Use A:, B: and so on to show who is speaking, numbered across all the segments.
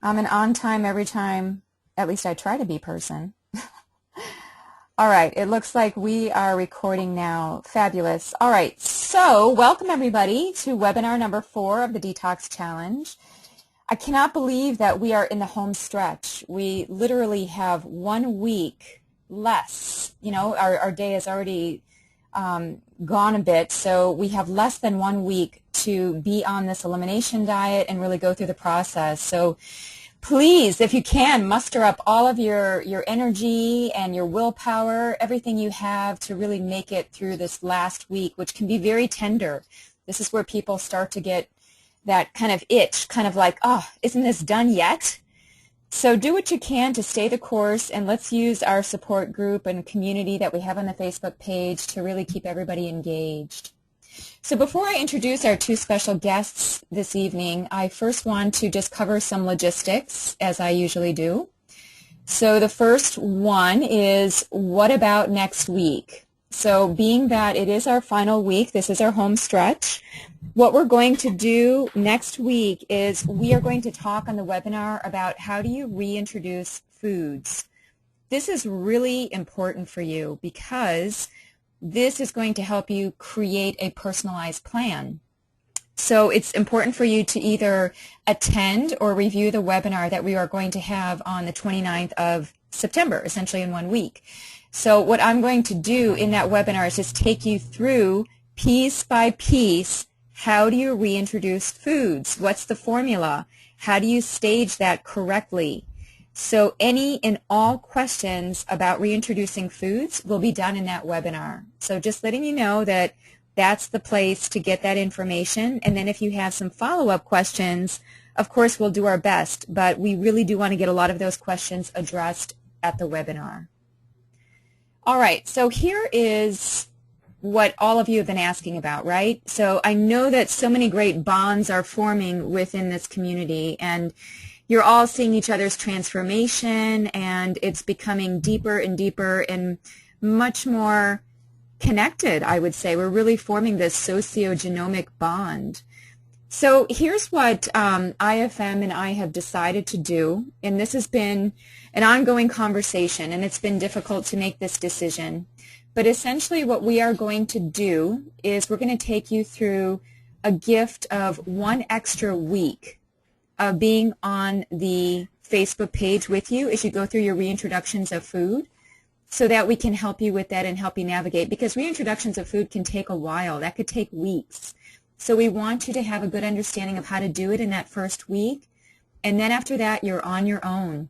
A: I'm an on time every time, at least I try to be person. All right, it looks like we are recording now. Fabulous. All right, so welcome everybody to webinar number 4 of the Detox Challenge. I cannot believe that we are in the home stretch. We literally have 1 week less. You know, our day has already gone a bit, so we have less than 1 week to be on this elimination diet and really go through the process. So please, if you can, muster up all of your energy and your willpower, everything you have to really make it through this last week, which can be very tender. This is where people start to get that kind of itch, kind of like, oh, isn't this done yet? So do what you can to stay the course, and let's use our support group and community that we have on the Facebook page to really keep everybody engaged. So before I introduce our 2 special guests this evening, I first want to just cover some logistics, as I usually do. So the first one is, what about next week? So being that it is our final week, this is our home stretch, what we're going to do next week is we are going to talk on the webinar about how do you reintroduce foods. This is really important for you because this is going to help you create a personalized plan. So it's important for you to either attend or review the webinar that we are going to have on the 29th of September, essentially in 1 week. So what I'm going to do in that webinar is just take you through piece by piece, how do you reintroduce foods? What's the formula? How do you stage that correctly? So any and all questions about reintroducing foods will be done in that webinar. So just letting you know that that's the place to get that information. And then if you have some follow-up questions, of course we'll do our best, but we really do want to get a lot of those questions addressed at the webinar. All right, so here is what all of you have been asking about, right? So I know that so many great bonds are forming within this community, and you're all seeing each other's transformation, and it's becoming deeper and deeper and much more connected, I would say. We're really forming this sociogenomic bond. So here's what IFM and I have decided to do, and this has been an ongoing conversation, and it's been difficult to make this decision. But essentially what we are going to do is we're going to take you through a gift of 1 extra week of being on the Facebook page with you as you go through your reintroductions of food, so that we can help you with that and help you navigate, because reintroductions of food can take a while. That could take weeks. So we want you to have a good understanding of how to do it in that first week, and then after that you're on your own.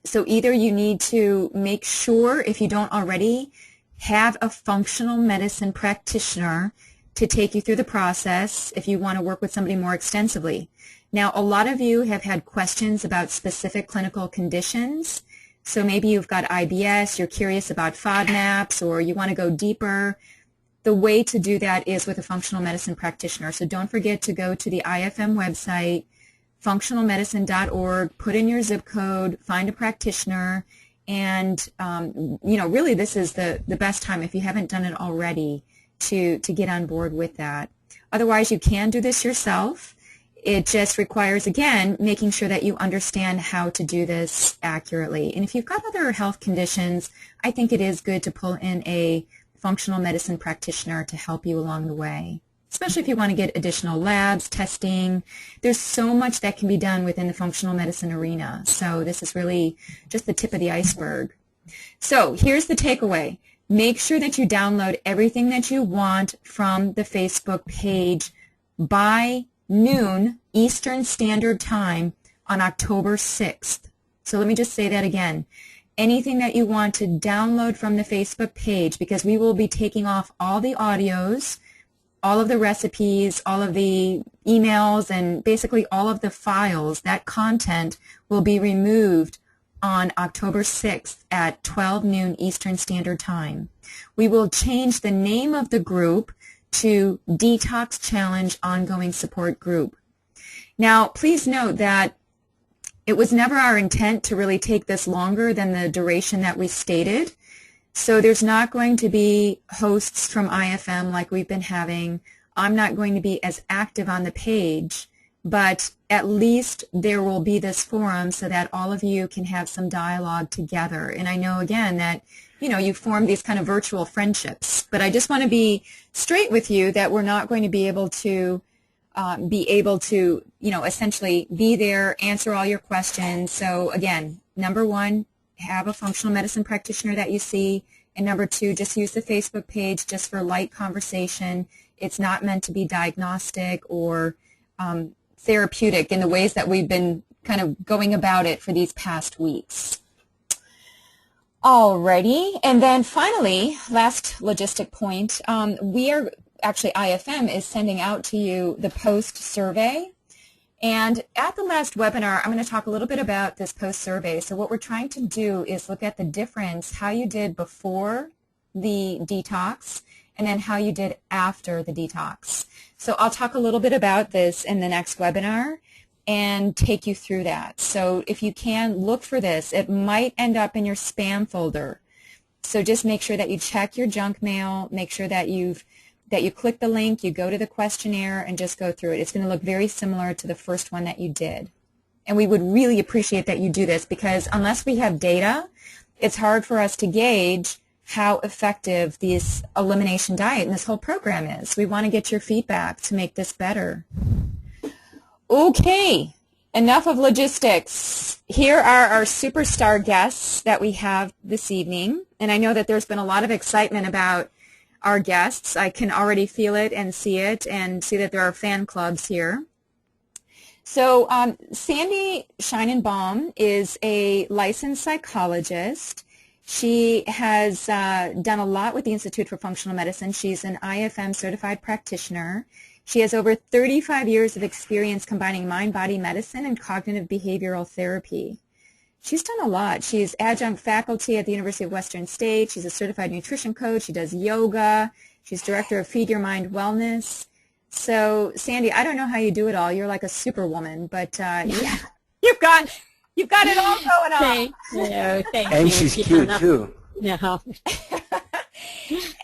A: So either you need to make sure, if you don't already, have a functional medicine practitioner to take you through the process if you want to work with somebody more extensively. Now, a lot of you have had questions about specific clinical conditions. So maybe you've got IBS, you're curious about FODMAPs, or you want to go deeper. The way to do that is with a functional medicine practitioner. So don't forget to go to the IFM website, functionalmedicine.org, put in your zip code, find a practitioner, and really this is the best time, if you haven't done it already, to get on board with that. Otherwise, you can do this yourself. It just requires, again, making sure that you understand how to do this accurately. And if you've got other health conditions, I think it is good to pull in a functional medicine practitioner to help you along the way, especially if you want to get additional labs, testing. There's so much that can be done within the functional medicine arena. So this is really just the tip of the iceberg. So here's the takeaway. Make sure that you download everything that you want from the Facebook page by noon Eastern Standard Time on October 6th. So let me just say that again. Anything that you want to download from the Facebook page, because we will be taking off all the audios, all of the recipes, all of the emails, and basically all of the files, that content will be removed on October 6th at 12 noon Eastern Standard Time. We will change the name of the group to Detox Challenge Ongoing Support Group. Now, please note that it was never our intent to really take this longer than the duration that we stated. So there's not going to be hosts from IFM like we've been having. I'm not going to be as active on the page but at least there will be this forum so that all of you can have some dialogue together. And I know, again, that, you know, you form these kind of virtual friendships, but I just want to be straight with you that we're not going to be able to, you know, essentially be there, answer all your questions. So again, number one, have a functional medicine practitioner that you see. And number two, just use the Facebook page just for light conversation. It's not meant to be diagnostic or therapeutic in the ways that we've been kind of going about it for these past weeks. Alrighty, and then finally, last logistic point, we are actually, IFM is sending out to you the post survey. And at the last webinar, I'm going to talk a little bit about this post survey. So what we're trying to do is look at the difference, how you did before the detox and then how you did after the detox. So I'll talk a little bit about this in the next webinar and take you through that. So if you can, look for this. It might end up in your spam folder. So just make sure that you check your junk mail, make sure that you click the link, you go to the questionnaire, and just go through it. It's going to look very similar to the first one that you did. And we would really appreciate that you do this because unless we have data, it's hard for us to gauge how effective this elimination diet and this whole program is. We want to get your feedback to make this better. Okay, enough of logistics. Here are our superstar guests that we have this evening. And I know that there's been a lot of excitement about our guests. I can already feel it and see that there are fan clubs here. So Sandy Scheinenbaum is a licensed psychologist. She has done a lot with the Institute for Functional Medicine. She's an IFM certified practitioner. She has over 35 years of experience combining mind-body medicine and cognitive behavioral therapy. She's done a lot. She's adjunct faculty at the University of Western State. She's a certified nutrition coach. She does yoga. She's director of Feed Your Mind Wellness. So, Sandy, I don't know how you do it all. You're like a superwoman, but yeah, you've got it all going on.
B: Thank you.
C: And she's cute too.
B: Yeah.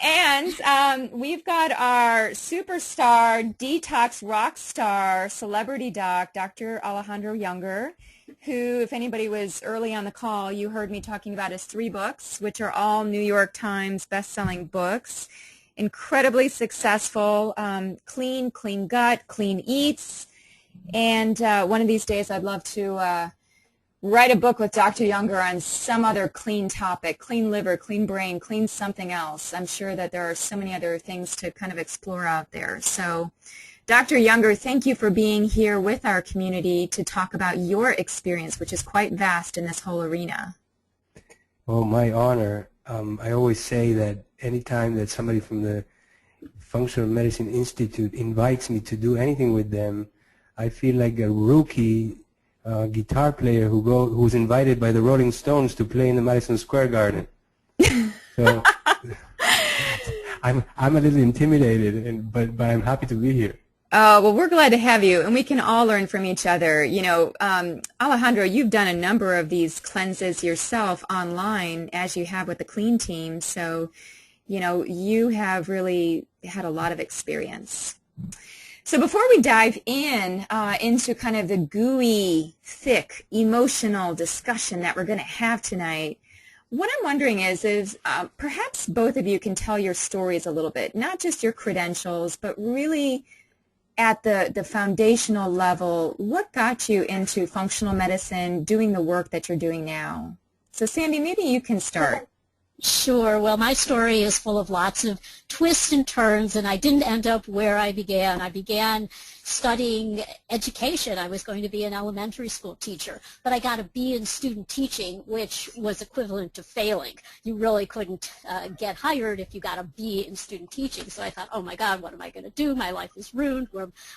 A: And we've got our superstar, detox rock star, celebrity doc, Dr. Alejandro Younger, who, if anybody was early on the call, you heard me talking about his 3 books, which are all New York Times best-selling books. Incredibly successful, clean gut, clean eats. And one of these days I'd love to write a book with Dr. Younger on some other clean topic, clean liver, clean brain, clean something else. I'm sure that there are so many other things to kind of explore out there. So, Dr. Younger, thank you for being here with our community to talk about your experience, which is quite vast in this whole arena.
C: Well, my honor. I always say that anytime that somebody from the Functional Medicine Institute invites me to do anything with them, I feel like a rookie guitar player who's invited by the Rolling Stones to play in the Madison Square Garden. So I'm a little intimidated, but I'm happy to be here.
A: Oh, well, we're glad to have you, and we can all learn from each other. You know, Alejandro, you've done a number of these cleanses yourself online, as you have with the Clean team, so, you know, you have really had a lot of experience. So before we dive into kind of the gooey, thick, emotional discussion that we're going to have tonight, what I'm wondering is perhaps both of you can tell your stories a little bit, not just your credentials, but really at the foundational level, what got you into functional medicine, doing the work that you're doing now? So Sandy, maybe you can start.
B: Sure. Well, my story is full of lots of twists and turns, and I didn't end up where I began. I began studying education. I was going to be an elementary school teacher, but I got a B in student teaching, which was equivalent to failing. You really couldn't get hired if you got a B in student teaching. So I thought, oh my God, what am I going to do? My life is ruined.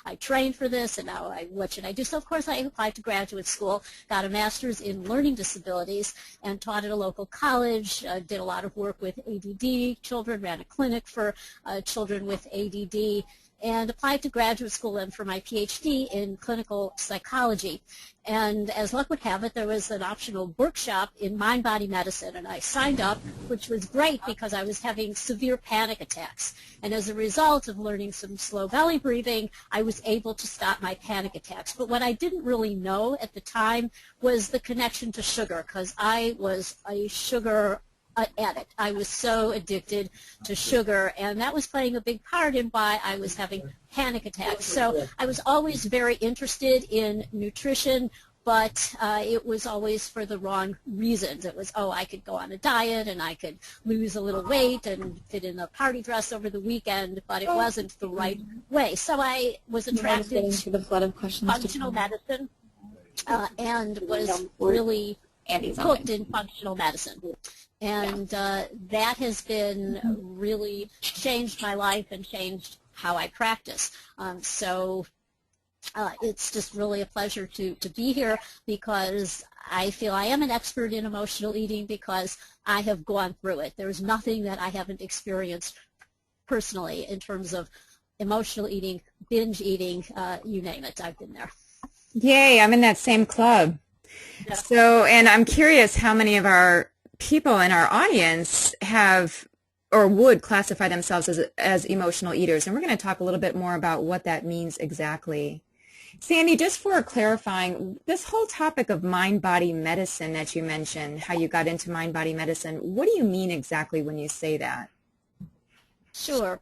B: I trained for this, and now what should I do? So of course I applied to graduate school, got a master's in learning disabilities, and taught at a local college, did a lot of work with ADD children, ran a clinic for children with ADD, and applied to graduate school and for my PhD in clinical psychology. And as luck would have it, there was an optional workshop in mind-body medicine, and I signed up, which was great because I was having severe panic attacks. And as a result of learning some slow belly breathing, I was able to stop my panic attacks. But what I didn't really know at the time was the connection to sugar, because I was a sugar addict. I was so addicted to sugar, and that was playing a big part in why I was having panic attacks. So I was always very interested in nutrition, but it was always for the wrong reasons. It was, oh, I could go on a diet and I could lose a little weight and fit in a party dress over the weekend, but it wasn't the right way. So I was attracted to the flood of questions functional medicine and was really hooked in functional medicine. And that has been really changed my life and changed how I practice. So it's just really a pleasure to be here, because I feel I am an expert in emotional eating because I have gone through it. There's nothing that I haven't experienced personally in terms of emotional eating, binge eating, you name it, I've been there.
A: Yay, I'm in that same club. Yeah. So, and I'm curious how many of our people in our audience have or would classify themselves as emotional eaters. And we're going to talk a little bit more about what that means exactly. Sandy, just for clarifying, this whole topic of mind-body medicine that you mentioned, how you got into mind-body medicine, what do you mean exactly when you say that?
B: Sure.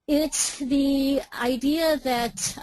B: It's the idea that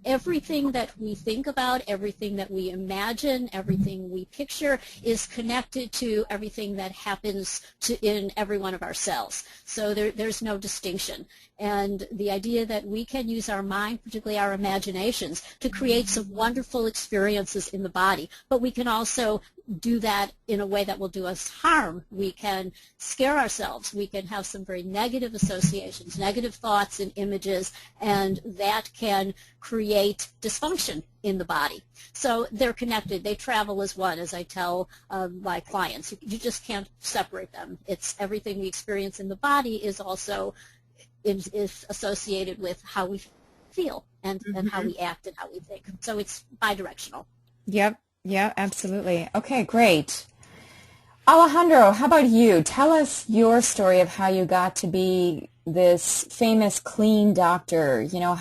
B: everything that we think about, everything that we imagine, everything we picture is connected to everything that happens in every one of our cells. So there's no distinction. And the idea that we can use our mind, particularly our imaginations, to create some wonderful experiences in the body, but we can also do that in a way that will do us harm. We can scare ourselves. We can have some very negative associations, negative thoughts and images, and that can create dysfunction in the body. So they're connected. They travel as one, as I tell my clients. You just can't separate them. It's everything we experience in the body is also is associated with how we feel and how we act and how we think. So it's bidirectional.
A: Yep. Yeah, absolutely. Okay, great. Alejandro, how about you? Tell us your story of how you got to be this famous clean doctor. You know,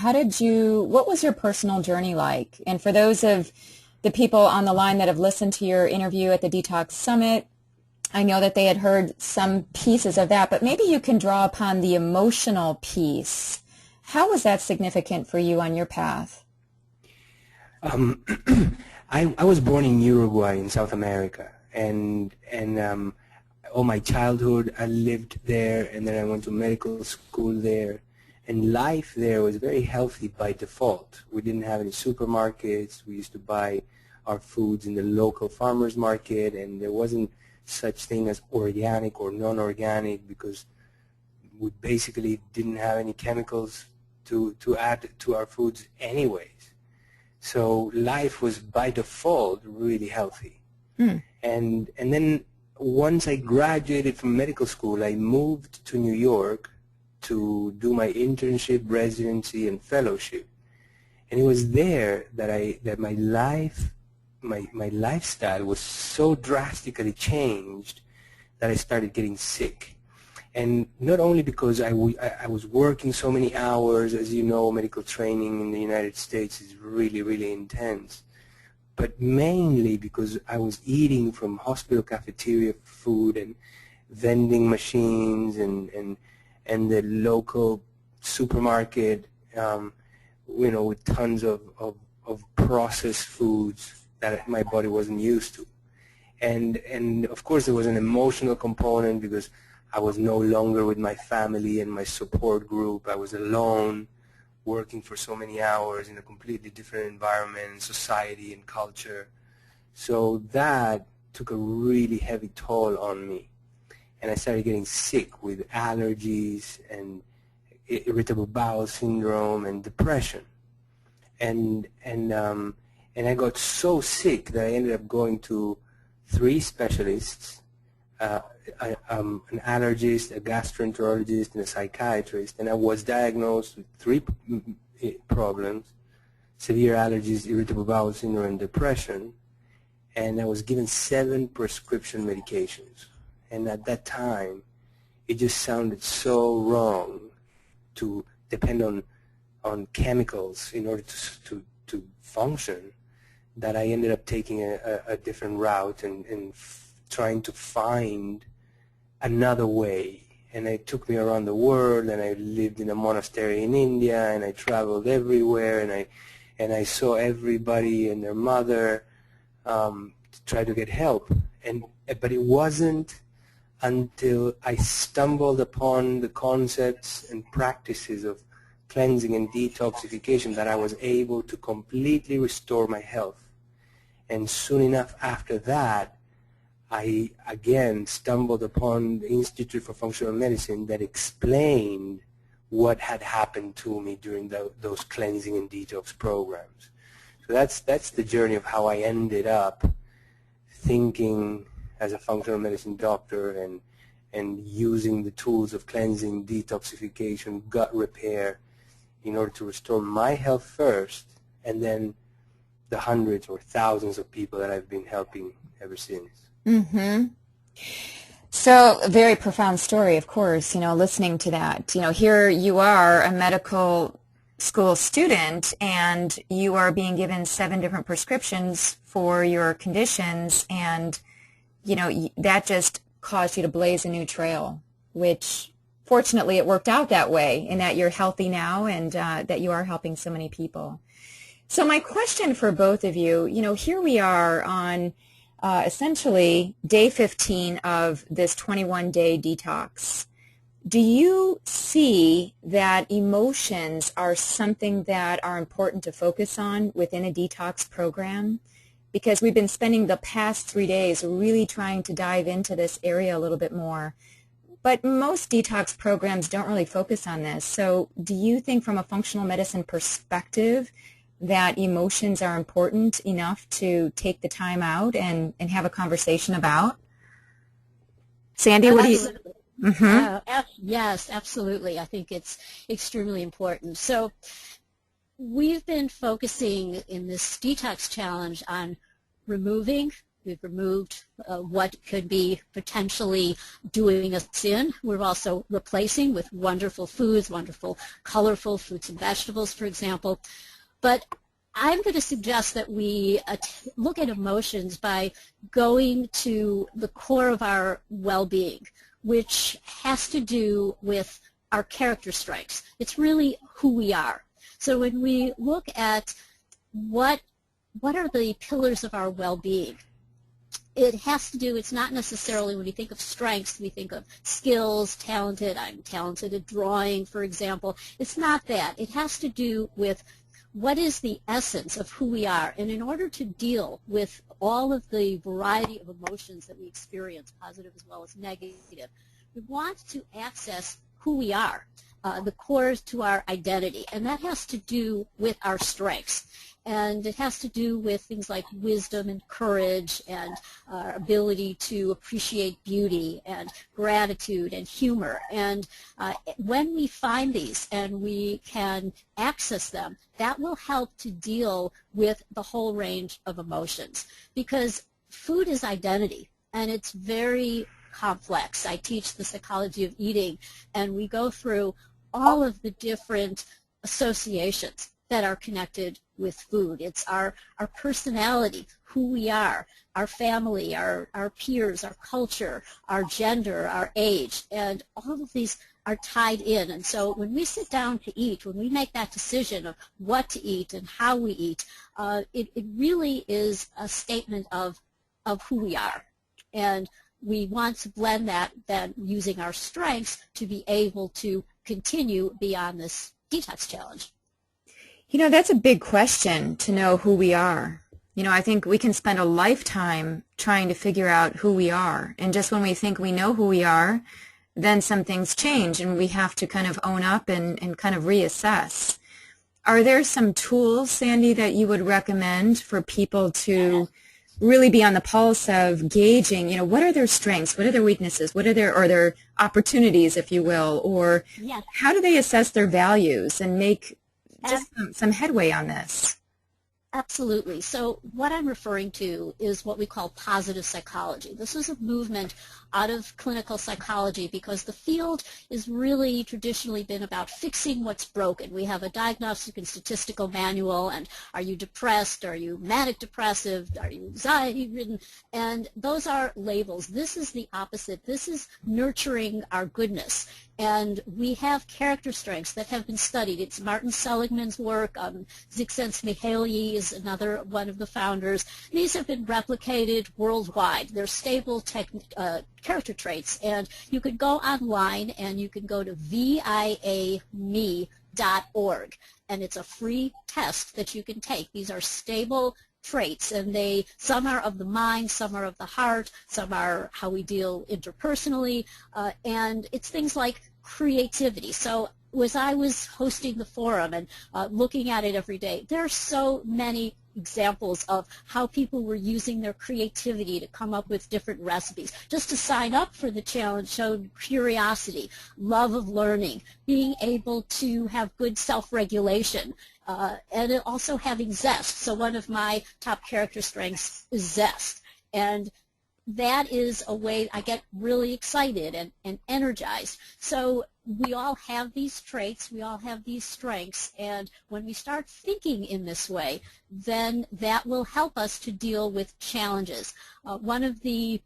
A: what was your personal journey like? And for those of the people on the line that have listened to your interview at the Detox Summit, I know that they had heard some pieces of that, but maybe you can draw upon the emotional piece. How was that significant for you on your path?
C: I was born in Uruguay in South America, and all my childhood I lived there, and then I went to medical school there, and life there was very healthy by default. We didn't have any supermarkets. We used to buy our foods in the local farmers market, and there wasn't such thing as organic or non-organic because we basically didn't have any chemicals to add to our foods anyways. So life was by default really healthy. And then once I graduated from medical school, I moved to New York to do my internship, residency, and fellowship. And it was there that my lifestyle was so drastically changed that I started getting sick. And not only because I was working so many hours, as you know, medical training in the United States is really, really intense, but mainly because I was eating from hospital cafeteria food and vending machines and the local supermarket, you know, with tons of processed foods that my body wasn't used to. And of course there was an emotional component because I was no longer with my family and my support group. I was alone, working for so many hours in a completely different environment and society and culture. So that took a really heavy toll on me. And I started getting sick with allergies and irritable bowel syndrome and depression. And I got so sick that I ended up going to 3 specialists, an allergist, a gastroenterologist, and a psychiatrist, and I was diagnosed with three problems: severe allergies, irritable bowel syndrome, and depression. And I was given 7 prescription medications. And at that time, it just sounded so wrong to depend on chemicals in order to function, that I ended up taking a different route and trying to find another way. And it took me around the world, and I lived in a monastery in India, and I traveled everywhere, and I saw everybody and their mother to try to get help. But it wasn't until I stumbled upon the concepts and practices of cleansing and detoxification that I was able to completely restore my health. And soon enough after that, I again stumbled upon the Institute for Functional Medicine that explained what had happened to me during those cleansing and detox programs. So that's the journey of how I ended up thinking as a functional medicine doctor and using the tools of cleansing, detoxification, gut repair in order to restore my health first, and then the hundreds or thousands of people that I've been helping ever since.
A: Mm-hmm. So a very profound story, of course, listening to that. Here you are, a medical school student, and you are being given 7 different prescriptions for your conditions, and, that just caused you to blaze a new trail, which fortunately it worked out that way, in that you're healthy now and that you are helping so many people. So my question for both of you, here we are on essentially day 15 of this 21-day detox. Do you see that emotions are something that are important to focus on within a detox program? Because we've been spending the past 3 days really trying to dive into this area a little bit more. But most detox programs don't really focus on this. So do you think from a functional medicine perspective that emotions are important enough to take the time out and have a conversation about? Sandy, what do you... Mm-hmm.
B: Yes, absolutely. I think it's extremely important. So we've been focusing in this detox challenge on removing. We've removed what could be potentially doing us in. We're also replacing with wonderful foods, wonderful, colorful fruits and vegetables, for example. But I'm going to suggest that we look at emotions by going to the core of our well-being, which has to do with our character strengths. It's really who we are. So when we look at what are the pillars of our well-being, it has to do, it's not necessarily when we think of strengths, we think of skills, talented, I'm talented at drawing, for example. It's not that. It has to do with what is the essence of who we are. And in order to deal with all of the variety of emotions that we experience, positive as well as negative, we want to access who we are, the core to our identity. And that has to do with our strengths. And it has to do with things like wisdom and courage and our ability to appreciate beauty and gratitude and humor. And when we find these and we can access them, that will help to deal with the whole range of emotions. Because food is identity, and it's very complex. I teach the psychology of eating, and we go through all of the different associations that are connected with food. It's our personality, who we are, our family, our peers, our culture, our gender, our age, and all of these are tied in. And so when we sit down to eat, when we make that decision of what to eat and how we eat, it really is a statement of who we are. And we want to blend that then using our strengths to be able to continue beyond this detox challenge.
A: That's a big question, to know who we are. I think we can spend a lifetime trying to figure out who we are. And just when we think we know who we are, then some things change and we have to kind of own up and kind of reassess. Are there some tools, Sandy, that you would recommend for people to really be on the pulse of gauging, you know, what are their strengths, what are their weaknesses, what are their opportunities, if you will, or
B: Yes.
A: how do they assess their values and make just some headway on this?
B: Absolutely. So what I'm referring to is what we call positive psychology. This is a movement out of clinical psychology because the field has really traditionally been about fixing what's broken. We have a diagnostic and statistical manual, and are you depressed, are you manic depressive, are you anxiety ridden, and those are labels. This is the opposite. This is nurturing our goodness. And we have character strengths that have been studied. It's Martin Seligman's work. Csikszentmihalyi is another one of the founders. These have been replicated worldwide. They're stable character traits. And you could go online and you can go to viame.org. And it's a free test that you can take. These are stable traits, and some are of the mind, some are of the heart, some are how we deal interpersonally, and it's things like creativity. So as I was hosting the forum and looking at it every day, there are so many examples of how people were using their creativity to come up with different recipes. Just to sign up for the challenge showed curiosity, love of learning, being able to have good self-regulation, and also having zest. So one of my top character strengths is zest. And that is a way I get really excited and energized. So we all have these traits, we all have these strengths, and when we start thinking in this way, then that will help us to deal with challenges. One of the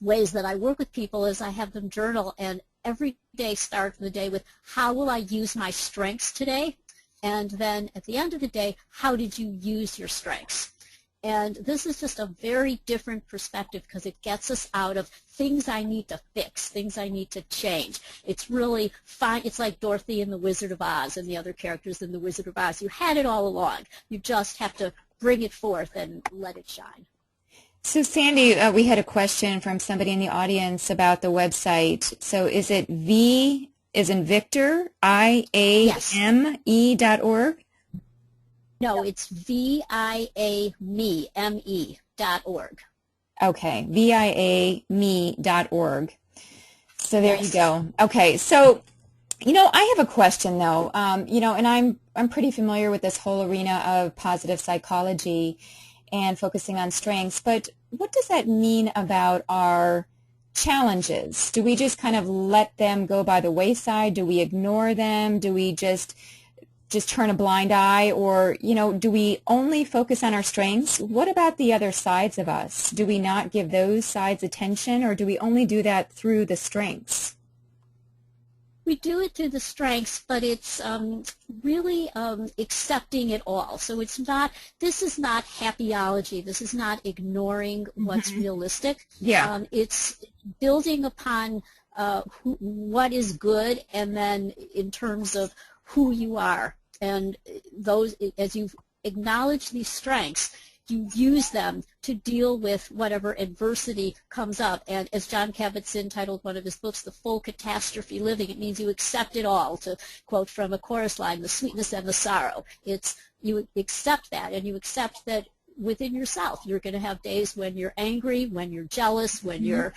B: ways that I work with people is I have them journal, and every day start the day with, how will I use my strengths today? And then at the end of the day, how did you use your strengths? And this is just a very different perspective because it gets us out of things I need to fix, things I need to change. It's really fine. It's like Dorothy in The Wizard of Oz and the other characters in The Wizard of Oz. You had it all along. You just have to bring it forth and let it shine.
A: So Sandy, we had a question from somebody in the audience about the website. So is it V as in Victor, IAME.org?
B: No, it's viame.org.
A: Okay, viame.org. So there you go. Okay, so, you know, I have a question though, you know, and I'm pretty familiar with this whole arena of positive psychology and focusing on strengths, but what does that mean about our challenges? Do we just kind of let them go by the wayside? Do we ignore them? Do we just turn a blind eye, or, you know, do we only focus on our strengths? What about the other sides of us? Do we not give those sides attention, or do we only do that through the strengths?
B: We do it through the strengths, but it's really accepting it all. So it's not, this is not happyology. This is not ignoring what's realistic.
A: Yeah.
B: It's building upon what is good, and then in terms of who you are. And those, as you acknowledge these strengths, you use them to deal with whatever adversity comes up. And as John Kabat-Zinn titled one of his books, The Full Catastrophe Living, it means you accept it all. To quote from a chorus line, the sweetness and the sorrow. It's, you accept that, and you accept that within yourself. You're going to have days when you're angry, when you're jealous, when you're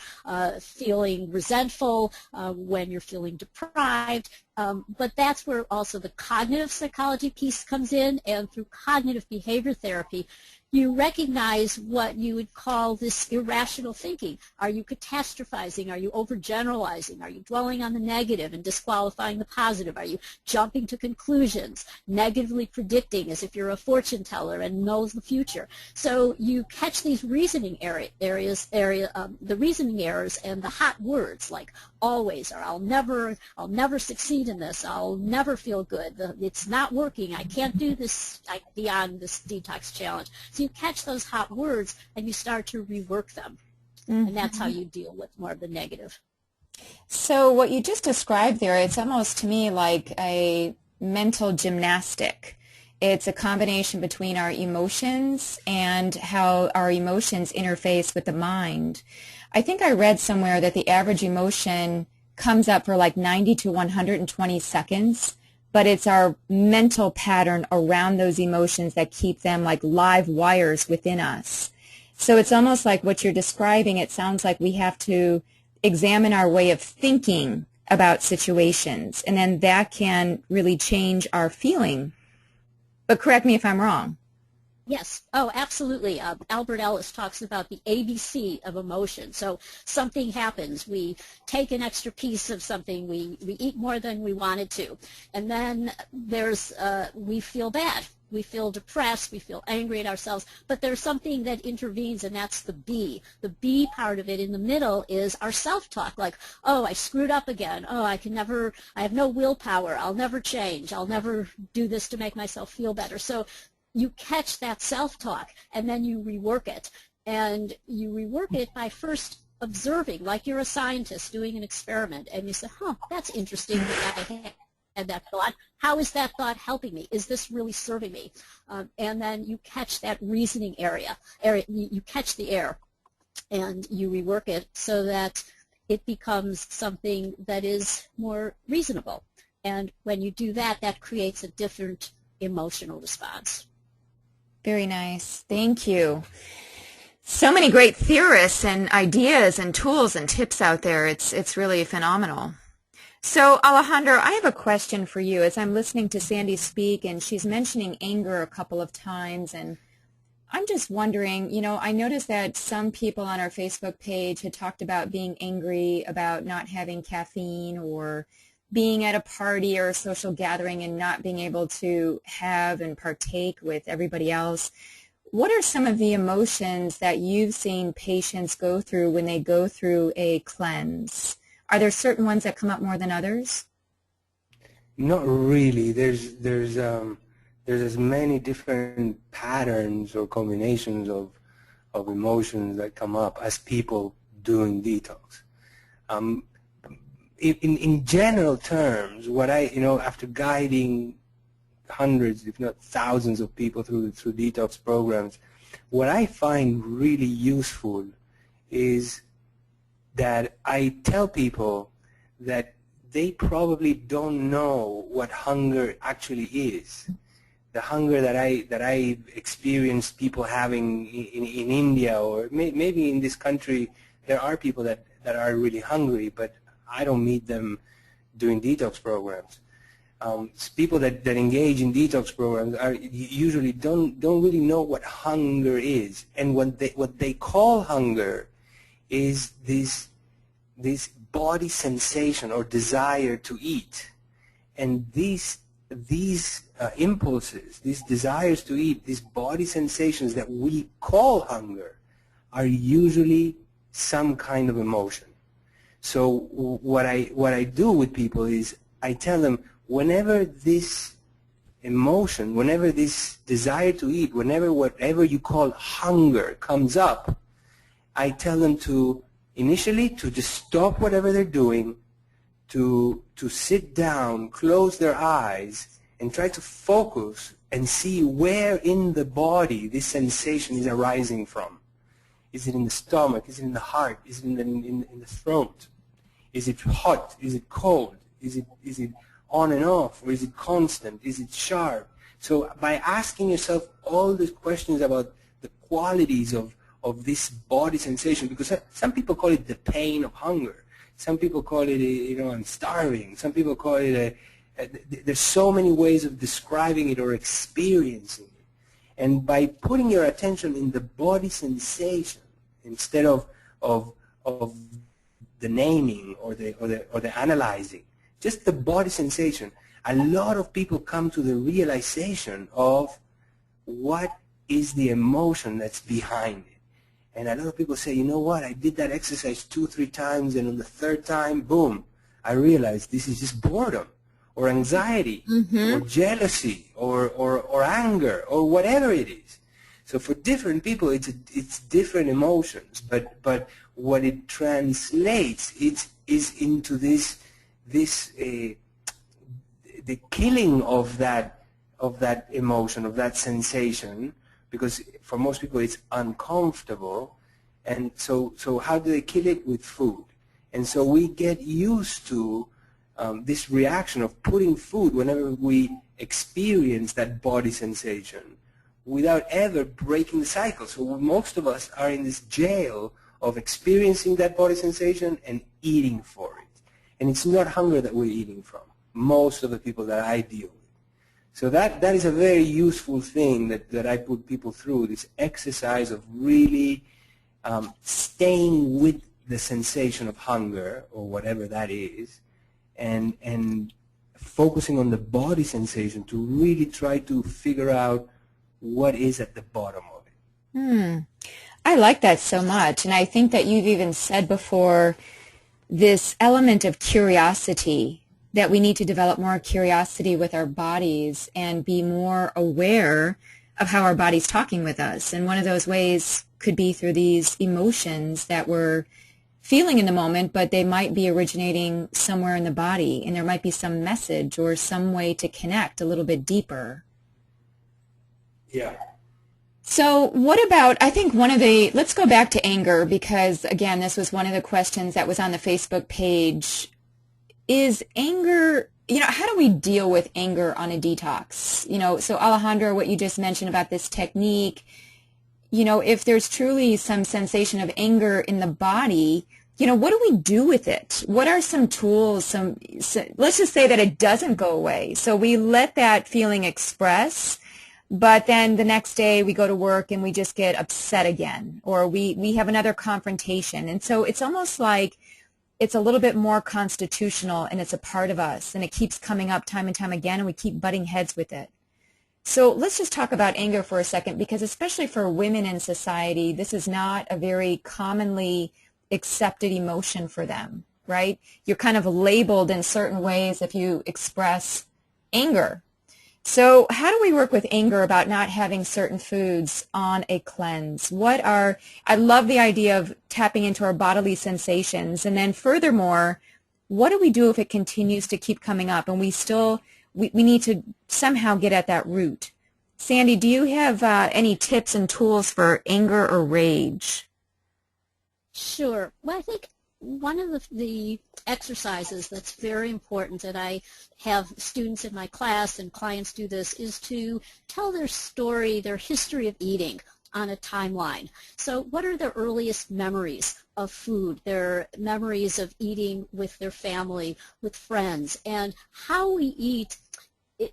B: feeling resentful, when you're feeling deprived. But that's where also the cognitive psychology piece comes in, and through cognitive behavior therapy, you recognize what you would call this irrational thinking. Are you catastrophizing? Are you overgeneralizing? Are you dwelling on the negative and disqualifying the positive? Are you jumping to conclusions, negatively predicting as if you're a fortune teller and knows the future? So you catch these reasoning the reasoning errors and the hot words like always, or I'll never succeed in this. I'll never feel good. It's not working. I can't do this beyond this detox challenge. So you catch those hot words and you start to rework them. And that's how you deal with more of the negative.
A: So what you just described there, it's almost to me like a mental gymnastic. It's a combination between our emotions and how our emotions interface with the mind. I think I read somewhere that the average emotion comes up for like 90 to 120 seconds, but it's our mental pattern around those emotions that keep them like live wires within us. So it's almost like what you're describing. It sounds like we have to examine our way of thinking about situations, and then that can really change our feeling. But correct me if I'm wrong.
B: Yes. Oh, absolutely. Albert Ellis talks about the ABC of emotion. So something happens. We take an extra piece of something. We eat more than we wanted to. And then we feel bad. We feel depressed. We feel angry at ourselves. But there's something that intervenes, and that's the B. The B part of it in the middle is our self-talk, like, oh, I screwed up again. Oh, I have no willpower. I'll never change. I'll never do this to make myself feel better. So you catch that self-talk, and then you rework it. And you rework it by first observing, like you're a scientist doing an experiment, and you say, that's interesting that I had that thought. How is that thought helping me? Is this really serving me? And then you catch that reasoning area. You catch the air, and you rework it so that it becomes something that is more reasonable. And when you do that, that creates a different emotional response.
A: Very nice. Thank you. So many great theorists and ideas and tools and tips out there. It's really phenomenal. So Alejandro, I have a question for you. As I'm listening to Sandy speak, and she's mentioning anger a couple of times, and I'm just wondering, I noticed that some people on our Facebook page had talked about being angry about not having caffeine, or being at a party or a social gathering and not being able to have and partake with everybody else. What are some of the emotions that you've seen patients go through when they go through a cleanse? Are there certain ones that come up more than others?
C: Not really. There's as many different patterns or combinations of emotions that come up as people doing detox. In general terms, what after guiding hundreds, if not thousands of people through detox programs, what I find really useful is that I tell people that they probably don't know what hunger actually is. The hunger that I experienced people having in India, or maybe in this country, there are people that are really hungry, but I don't meet them doing detox programs. People that engage in detox programs usually don't really know what hunger is, and what they call hunger is this body sensation or desire to eat, and these impulses, these desires to eat, these body sensations that we call hunger, are usually some kind of emotion. So what I do with people is I tell them, whenever this emotion, whenever this desire to eat, whatever you call hunger comes up, I tell them to initially to just stop whatever they're doing, to sit down, close their eyes, and try to focus and see where in the body this sensation is arising from. Is it in the stomach? Is it in the heart? Is it in the throat? Is it hot? Is it cold? Is it on and off? Or is it constant? Is it sharp? So by asking yourself all these questions about the qualities of this body sensation, because some people call it the pain of hunger. Some people call it, I'm starving. Some people call it there's so many ways of describing it or experiencing it. And by putting your attention in the body sensation instead of the naming or the analyzing, just the body sensation, a lot of people come to the realization of what is the emotion that's behind it. And a lot of people say, you know what, I did that exercise 2-3 times, and on the third time, boom, I realized this is just boredom, or anxiety, or jealousy, or anger, or whatever it is. So for different people, it's different emotions, but what it translates is into the killing of that emotion, of that sensation, because for most people it's uncomfortable. And so how do they kill it? With food. And so we get used to this reaction of putting food, whenever we experience that body sensation, without ever breaking the cycle. So most of us are in this jail of experiencing that body sensation and eating for it. And it's not hunger that we're eating from, most of the people that I deal with. So that is a very useful thing that I put people through, this exercise of really staying with the sensation of hunger, or whatever that is, and focusing on the body sensation to really try to figure out what is at the bottom of it.
A: I like that so much, and I think that you've even said before this element of curiosity, that we need to develop more curiosity with our bodies and be more aware of how our body's talking with us. And one of those ways could be through these emotions that we're feeling in the moment, but they might be originating somewhere in the body, and there might be some message or some way to connect a little bit deeper.
C: Yeah.
A: So what about, I think let's go back to anger, because again, this was one of the questions that was on the Facebook page. Is anger, how do we deal with anger on a detox? So Alejandro, what you just mentioned about this technique, if there's truly some sensation of anger in the body, what do we do with it? What are some tools, let's just say that it doesn't go away. So we let that feeling express, but then the next day we go to work and we just get upset again, or we have another confrontation. And so it's almost like it's a little bit more constitutional, and it's a part of us, and it keeps coming up time and time again, and we keep butting heads with it. So let's just talk about anger for a second, because especially for women in society, this is not a very commonly accepted emotion for them, right? You're kind of labeled in certain ways if you express anger. So how do we work with anger about not having certain foods on a cleanse? I love the idea of tapping into our bodily sensations. And then furthermore, what do we do if it continues to keep coming up and we need to somehow get at that root? Sandy, do you have any tips and tools for anger or rage?
B: Sure. Well, I think one of the exercises that's very important, that I have students in my class and clients do this, is to tell their story, their history of eating on a timeline. So what are their earliest memories of food, their memories of eating with their family, with friends, and how we eat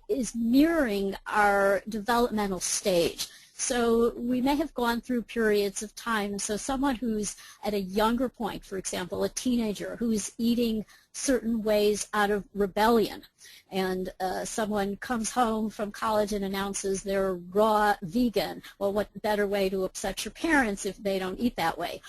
B: is mirroring our developmental stage. So we may have gone through periods of time. So someone who's at a younger point, for example, a teenager who's eating certain ways out of rebellion, and someone comes home from college and announces they're raw vegan. Well, what better way to upset your parents if they don't eat that way?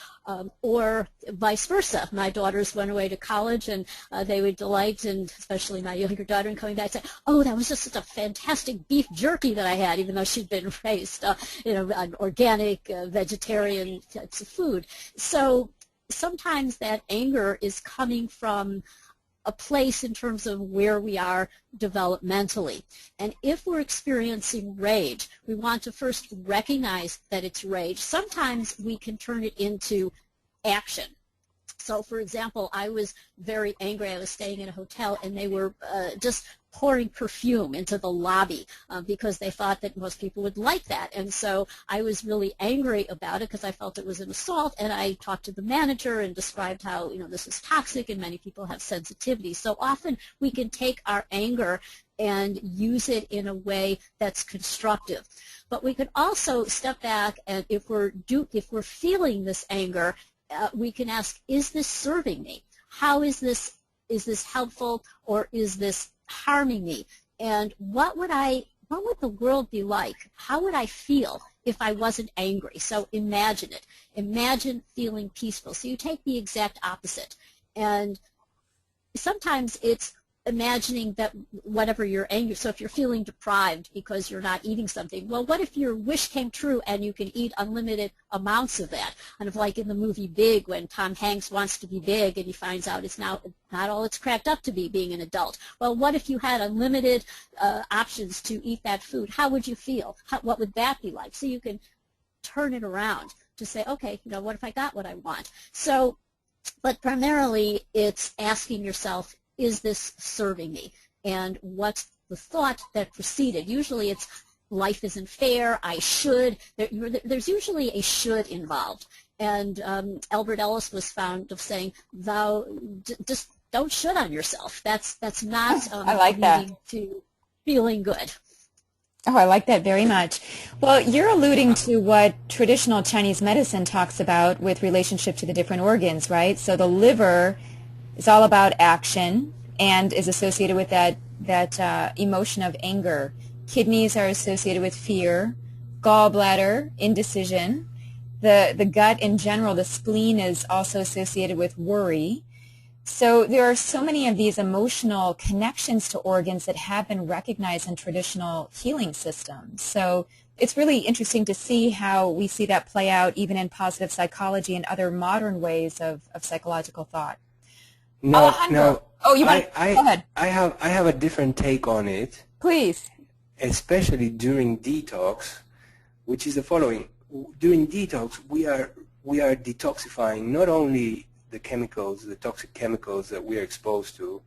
B: Or vice versa. My daughters went away to college, and they would delight, and especially my younger daughter, in coming back and say, "Oh, that was just such a fantastic beef jerky that I had," even though she'd been raised, on organic, vegetarian types of food. So sometimes that anger is coming from a place in terms of where we are developmentally. And if we're experiencing rage, we want to first recognize that it's rage. Sometimes we can turn it into action. So, for example, I was very angry. I was staying in a hotel, and they were just pouring perfume into the lobby because they thought that most people would like that. And so I was really angry about it because I felt it was an assault, and I talked to the manager and described how, this is toxic and many people have sensitivity. So often we can take our anger and use it in a way that's constructive. But we could also step back, and if we're feeling this anger, we can ask, is this serving me? How is this helpful, or is this harming me? And what would the world be like? How would I feel if I wasn't angry? So imagine it. Imagine feeling peaceful. So you take the exact opposite. And sometimes it's imagining that whatever you're angry, so if you're feeling deprived because you're not eating something, well, what if your wish came true and you can eat unlimited amounts of that? Kind of like in the movie Big, when Tom Hanks wants to be big and he finds out it's not all it's cracked up to be, being an adult. Well, what if you had unlimited options to eat that food? How would you feel? What would that be like? So you can turn it around to say, okay, what if I got what I want? So, but primarily it's asking yourself, is this serving me? And what's the thought that preceded? Usually it's life isn't fair, I should. There's usually a should involved. And Albert Ellis was fond of saying, thou just don't should on yourself. That's not
A: I like that.
B: leading to feeling good.
A: Oh, I like that very much. Well, you're alluding to what traditional Chinese medicine talks about with relationship to the different organs, right? So the liver is all about action and is associated with that emotion of anger. Kidneys are associated with fear, gallbladder, indecision. The gut in general, the spleen, is also associated with worry. So there are so many of these emotional connections to organs that have been recognized in traditional healing systems. So it's really interesting to see how we see that play out even in positive psychology and other modern ways of psychological thought.
C: No,
A: Oh, you want to go ahead.
C: I have a different take on it.
A: Please.
C: Especially during detox, which is the following. During detox, we are detoxifying not only the chemicals, the toxic chemicals that we are exposed to,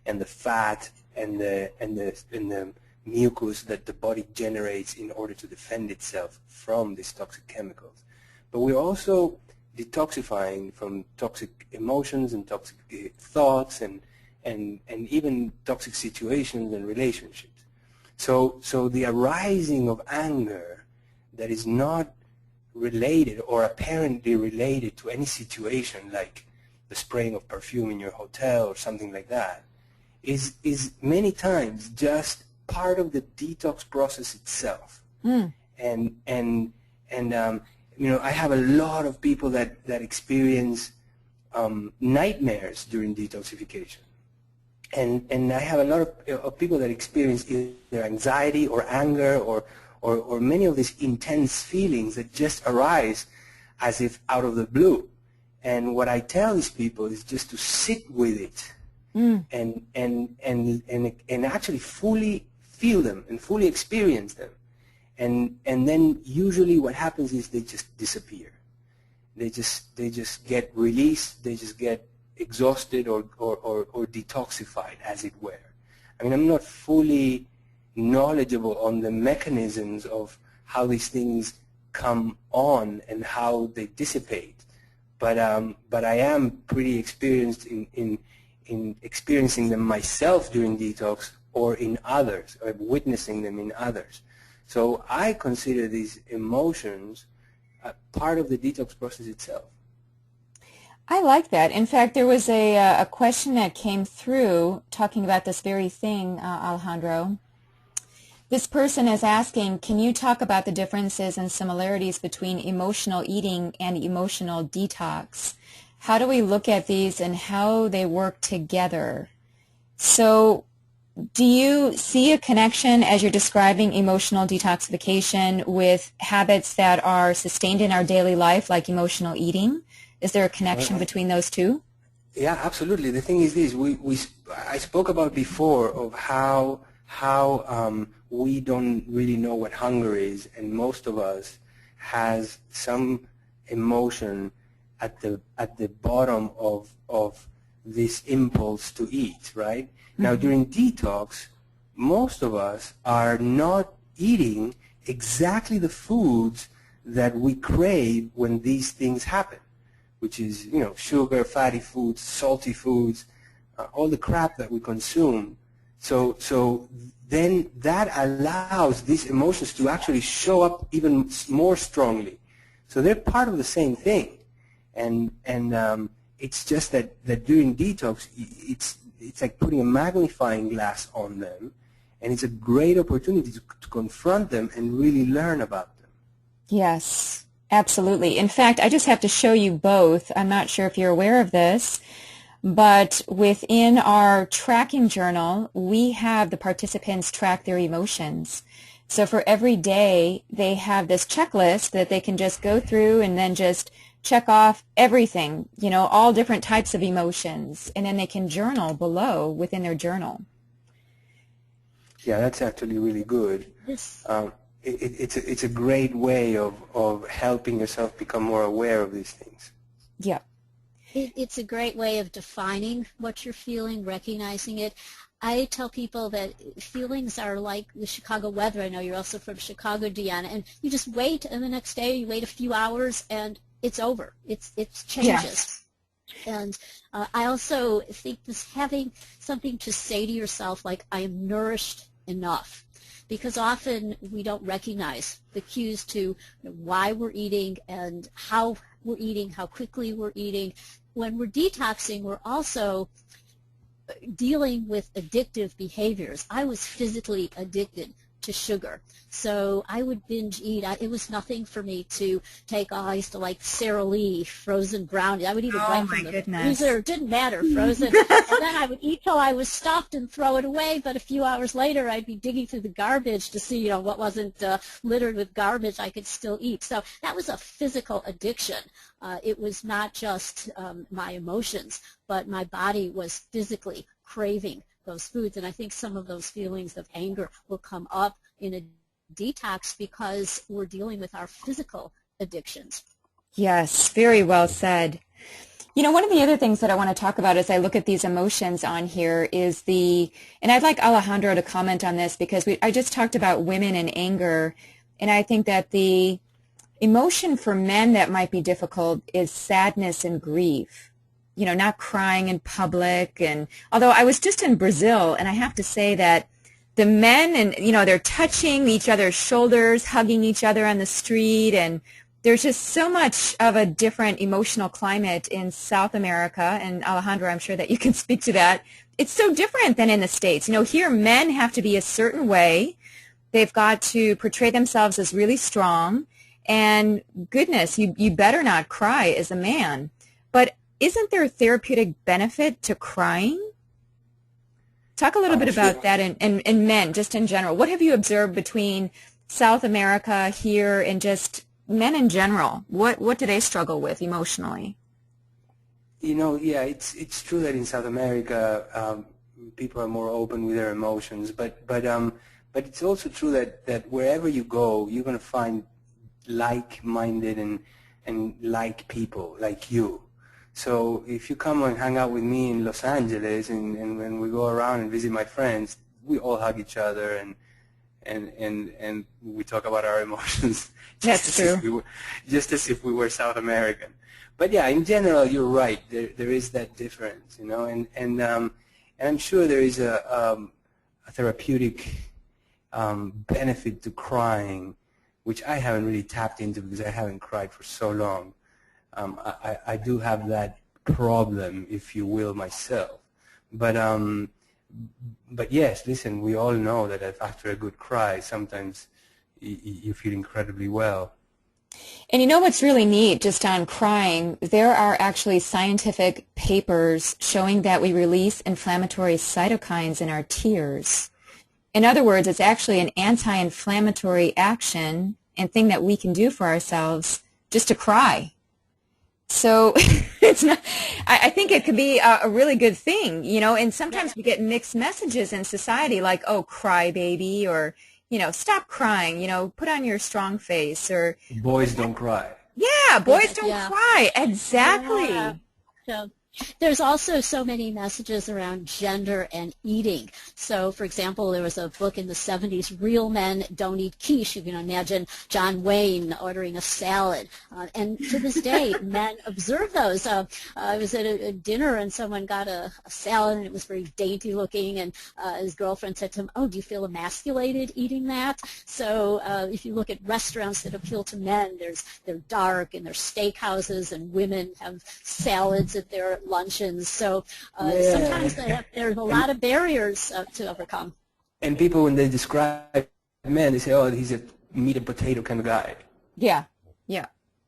C: and the fat and the mucus that the body generates in order to defend itself from these toxic chemicals, but we're also detoxifying from toxic emotions and toxic thoughts and even toxic situations and relationships. So the arising of anger that is not related or apparently related to any situation, like the spraying of perfume in your hotel or something like that, is many times just part of the detox process itself. And I have a lot of people that experience nightmares during detoxification, and I have a lot of people that experience either anxiety or anger or many of these intense feelings that just arise as if out of the blue. And what I tell these people is just to sit with it and actually fully feel them and fully experience them. And then usually what happens is they just disappear. They just get released. They just get exhausted or detoxified, as it were. I mean, I'm not fully knowledgeable on the mechanisms of how these things come on and how they dissipate, but I am pretty experienced in experiencing them myself during detox or in others, or witnessing them in others. So I consider these emotions part of the detox process itself.
A: I like that. In fact, there was a question that came through talking about this very thing, Alejandro. This person is asking, can you talk about the differences and similarities between emotional eating and emotional detox? How do we look at these and how they work together? So do you see a connection as you're describing emotional detoxification with habits that are sustained in our daily life, like emotional eating? Is there a connection between those two?
C: Yeah, absolutely. The thing is this, I spoke about before of how we don't really know what hunger is, and most of us has some emotion at the bottom of this impulse to eat, right? Now, during detox, most of us are not eating exactly the foods that we crave when these things happen, which is, sugar, fatty foods, salty foods, all the crap that we consume. So then that allows these emotions to actually show up even more strongly. So they're part of the same thing. And it's just that during detox, it's like putting a magnifying glass on them, and it's a great opportunity to confront them and really learn about them.
A: Yes, absolutely. In fact, I just have to show you both. I'm not sure if you're aware of this, but within our tracking journal, we have the participants track their emotions. So for every day, they have this checklist that they can just go through and then just check off everything, all different types of emotions, and then they can journal below within their journal.
C: Yeah, that's actually really good. It's a great way of helping yourself become more aware of these things.
A: Yeah.
B: It's a great way of defining what you're feeling, recognizing it. I tell people that feelings are like the Chicago weather. I know you're also from Chicago, Deanna, and you just wait, and the next day you wait a few hours, and it's over. It changes. Yeah. And I also think this having something to say to yourself like, I am nourished enough, because often we don't recognize the cues to why we're eating and how we're eating, how quickly we're eating. When we're detoxing, we're also dealing with addictive behaviors. I was physically addicted to sugar, so I would binge eat. It was nothing for me to take. I used to like Sara Lee frozen brownies. I would eat it right from the freezer. It didn't matter, frozen. And then I would eat till I was stuffed and throw it away. But a few hours later, I'd be digging through the garbage to see, what wasn't littered with garbage I could still eat. So that was a physical addiction. It was not just my emotions, but my body was physically craving those foods. And I think some of those feelings of anger will come up in a detox because we're dealing with our physical addictions.
A: Yes, very well said. One of the other things that I want to talk about as I look at these emotions on here is and I'd like Alejandro to comment on this, because I just talked about women and anger, and I think that the emotion for men that might be difficult is sadness and grief. Not crying in public. And although I was just in Brazil, and I have to say that the men, and they're touching each other's shoulders, hugging each other on the street, and there's just so much of a different emotional climate in South America. And Alejandro, I'm sure that you can speak to that. It's so different than in the States. Here men have to be a certain way. They've got to portray themselves as really strong. And goodness, you better not cry as a man. But isn't there a therapeutic benefit to crying? Talk a little bit about that and men, just in general. What have you observed between South America here and just men in general? What do they struggle with emotionally?
C: Yeah, it's true that in South America people are more open with their emotions, but it's also true that wherever you go, you're going to find like-minded and like people like you. So if you come and hang out with me in Los Angeles, and when we go around and visit my friends, we all hug each other and we talk about our emotions.
A: That's true.
C: Just as if we were South American. But yeah, in general, you're right. There is that difference, and I'm sure there is a therapeutic benefit to crying, which I haven't really tapped into because I haven't cried for so long. I do have that problem, if you will, myself. But yes, listen, we all know that after a good cry, sometimes you feel incredibly well.
A: And what's really neat, just on crying, there are actually scientific papers showing that we release inflammatory cytokines in our tears. In other words, it's actually an anti-inflammatory action and thing that we can do for ourselves just to cry. So it's not. I think it could be a really good thing, and sometimes we get mixed messages in society like, oh, cry baby, or, stop crying, put on your strong face, or
C: boys don't cry.
A: Yeah, boys don't cry. Exactly.
B: Yeah. So there's also so many messages around gender and eating. So, for example, there was a book in the 70s, Real Men Don't Eat Quiche. You can imagine John Wayne ordering a salad. And to this day, men observe those. I was at a dinner and someone got a salad and it was very dainty looking, and his girlfriend said to him, oh, do you feel emasculated eating that? So if you look at restaurants that appeal to men, they're dark and they're steakhouses, and women have salads at their luncheons. So sometimes there's a lot of barriers to overcome.
C: And people, when they describe men, they say, oh, he's a meat and potato kind of guy.
A: Yeah.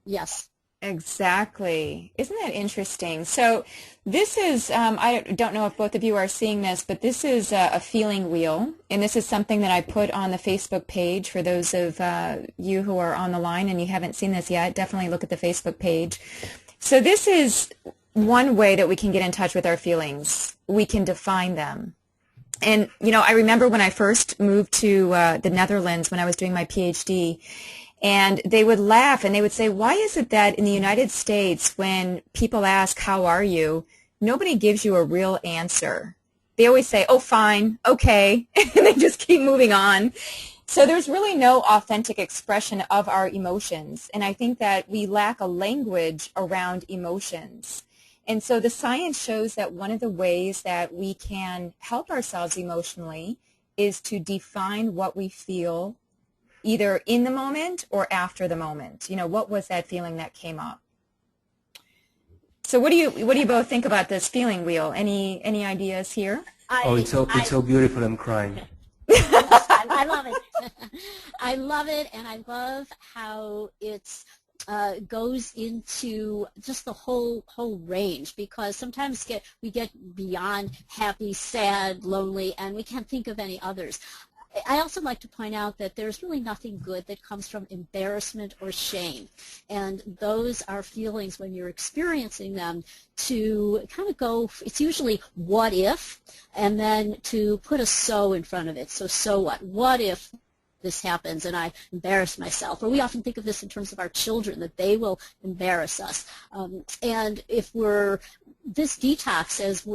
B: Yes.
A: Exactly. Isn't that interesting? So this is, I don't know if both of you are seeing this, but this is a feeling wheel, and this is something that I put on the Facebook page for those of you who are on the line and you haven't seen this yet. Definitely look at the Facebook page. So this is one way that we can get in touch with our feelings. We can define them. And, I remember when I first moved to the Netherlands when I was doing my PhD, and they would laugh and they would say, why is it that in the United States when people ask, how are you, nobody gives you a real answer? they always say, oh, fine, okay, and they just keep moving on. So there's really no authentic expression of our emotions, and I think that we lack a language around emotions. And so the science shows that one of the ways that we can help ourselves emotionally is to define what we feel either in the moment or after the moment. You know, what was that feeling that came up? So what do you both think about this feeling wheel? Any ideas here?
C: It's so beautiful. I'm crying.
B: I love it. I love it, and I love how it's goes into just the whole range, because sometimes we get beyond happy, sad, lonely, and we can't think of any others. I also like to point out that there's really nothing good that comes from embarrassment or shame, and those are feelings when you're experiencing them to kind of go, it's usually what if, and then to put a so in front of it. So what? What if this happens and I embarrass myself? Or we often think of this in terms of our children, that they will embarrass us. And if this detox, as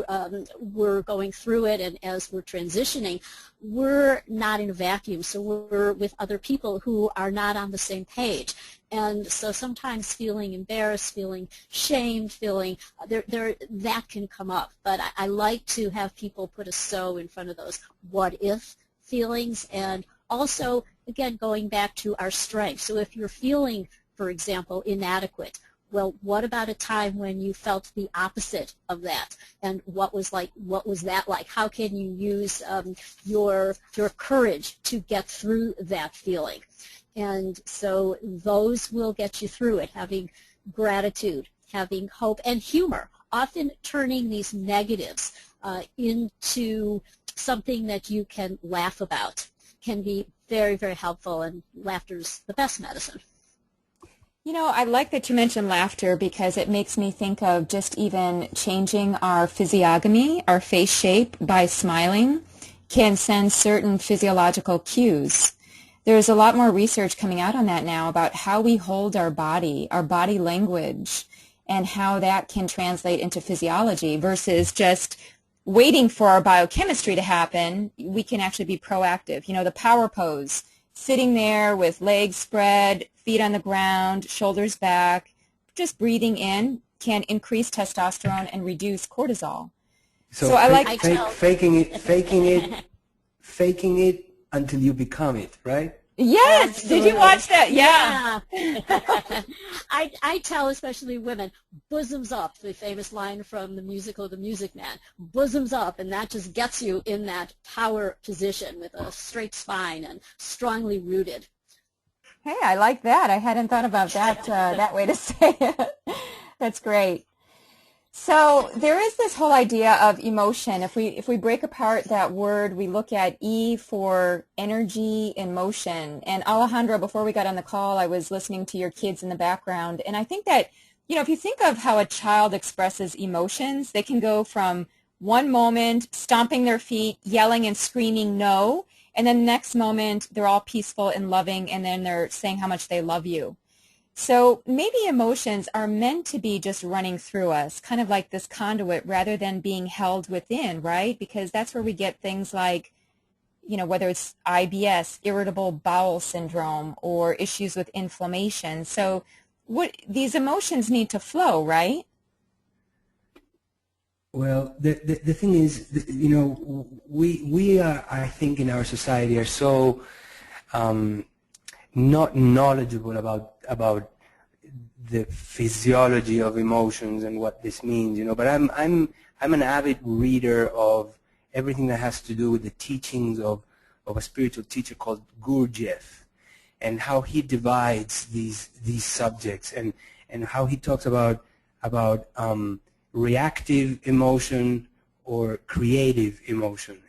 B: we're going through it and as we're transitioning, we're not in a vacuum, so we're with other people who are not on the same page. And so sometimes feeling embarrassed, feeling shamed, feeling that can come up. But I like to have people put a so in front of those what if feelings, and also, again, going back to our strengths. So if you're feeling, for example, inadequate, well, what about a time when you felt the opposite of that? And what was that like? How can you use your courage to get through that feeling? And so those will get you through it, having gratitude, having hope, and humor, often turning these negatives into something that you can laugh about can be very, very helpful, and laughter's the best medicine.
A: You know, I like that you mentioned laughter, because it makes me think of just even changing our physiognomy, our face shape, by smiling can send certain physiological cues. There's a lot more research coming out on that now about how we hold our body language, and how that can translate into physiology versus just waiting for our biochemistry to happen. We can actually be proactive. You know, the power pose, sitting there with legs spread, feet on the ground, shoulders back, just breathing in can increase testosterone and reduce cortisol. So I like
C: faking it until you become it, right?
A: Yes.
B: Absolutely.
A: Did you watch that? Yeah.
B: I tell especially women, bosoms up, the famous line from the musical The Music Man, bosoms up, and that just gets you in that power position with a straight spine and strongly rooted.
A: Hey, I like that. I hadn't thought about that way to say it. That's great. So there is this whole idea of emotion. If we break apart that word, we look at E for energy and motion. And Alejandro, before we got on the call, I was listening to your kids in the background, and I think that, you know, if you think of how a child expresses emotions, they can go from one moment stomping their feet, yelling and screaming no, and then the next moment they're all peaceful and loving, and then they're saying how much they love you. So maybe emotions are meant to be just running through us, kind of like this conduit, rather than being held within, right? Because that's where we get things like, you know, whether it's IBS, irritable bowel syndrome, or issues with inflammation. So these emotions need to flow, right?
C: Well, the thing is, you know, we are, I think, in our society are so not knowledgeable about the physiology of emotions and what this means, you know. But I'm an avid reader of everything that has to do with the teachings of a spiritual teacher called Gurdjieff, and how he divides these subjects, and how he talks about reactive emotion or creative emotion,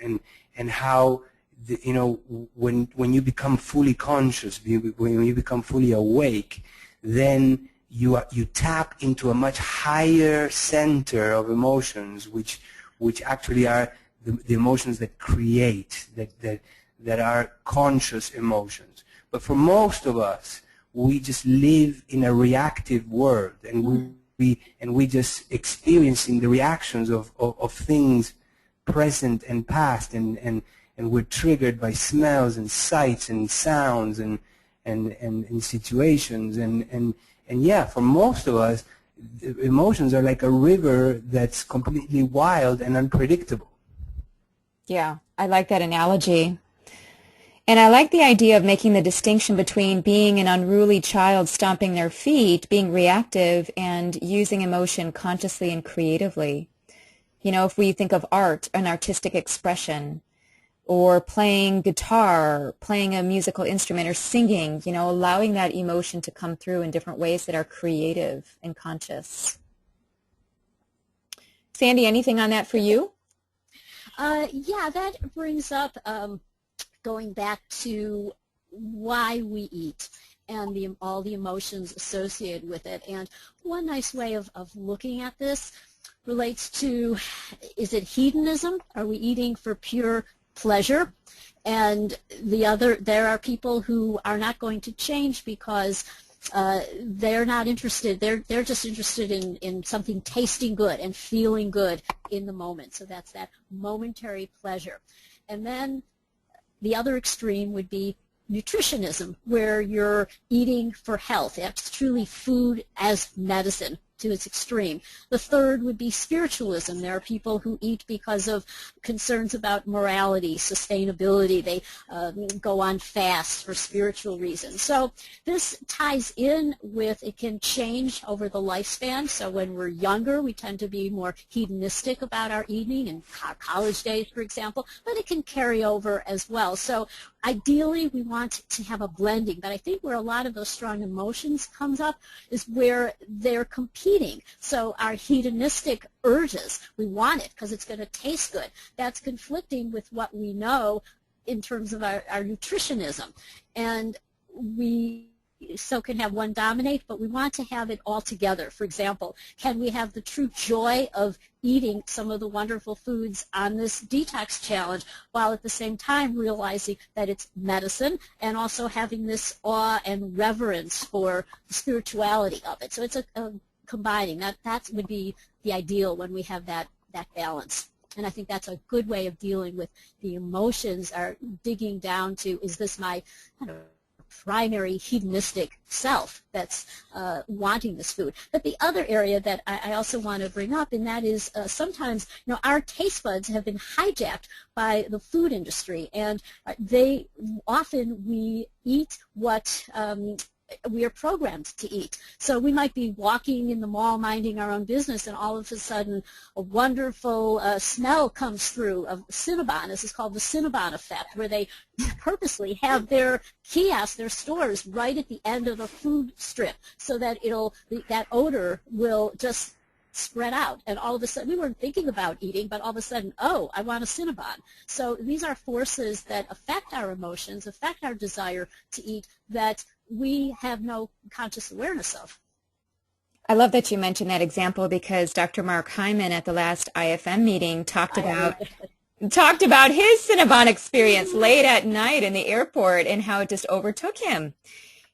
C: and how you know, when you become fully conscious, when you become fully awake, then you tap into a much higher center of emotions, which actually are the emotions that create, that are conscious emotions. But for most of us, we just live in a reactive world, and we just experiencing the reactions of things present and past, and we're triggered by smells and sights and sounds and situations, and yeah, for most of us, emotions are like a river that's completely wild and unpredictable.
A: Yeah, I like that analogy. And I like the idea of making the distinction between being an unruly child stomping their feet, being reactive, and using emotion consciously and creatively. You know, if we think of art, an artistic expression, or playing guitar, playing a musical instrument, or singing, you know, allowing that emotion to come through in different ways that are creative and conscious. Sandy, anything on that for you?
B: Yeah, that brings up going back to why we eat and all the emotions associated with it. And one nice way of looking at this relates to, is it hedonism? Are we eating for pure pleasure? And there are people who are not going to change because they're not interested. They're just interested in something tasting good and feeling good in the moment. So that's that momentary pleasure. And then the other extreme would be nutritionism, where you're eating for health. It's truly food as medicine to its extreme. The third would be spiritualism. There are people who eat because of concerns about morality, sustainability. They go on fast for spiritual reasons. So this ties in with, it can change over the lifespan. So when we're younger, we tend to be more hedonistic about our eating, in our college days, for example, but it can carry over as well. So ideally, we want to have a blending, but I think where a lot of those strong emotions comes up is where they're competing. So our hedonistic urges, we want it because it's going to taste good. That's conflicting with what we know in terms of our nutritionism. And we so can have one dominate, but we want to have it all together. For example, can we have the true joy of eating some of the wonderful foods on this detox challenge while at the same time realizing that it's medicine and also having this awe and reverence for the spirituality of it. So it's a combining. That would be the ideal when we have that balance. And I think that's a good way of dealing with the emotions, are digging down to, is this my primary hedonistic self that's wanting this food? But the other area that I also want to bring up, and that is sometimes, you know, our taste buds have been hijacked by the food industry, and we eat what we are programmed to eat. So we might be walking in the mall minding our own business, and all of a sudden a wonderful smell comes through of Cinnabon. This is called the Cinnabon effect, where they purposely have their kiosks, their stores, right at the end of the food strip so that that odor will just spread out, and all of a sudden, we weren't thinking about eating, but all of a sudden, oh, I want a Cinnabon. So these are forces that affect our emotions, affect our desire to eat, that we have no conscious awareness of.
A: I love that you mentioned that example, because Dr. Mark Hyman at the last IFM meeting talked about his Cinnabon experience late at night in the airport and how it just overtook him.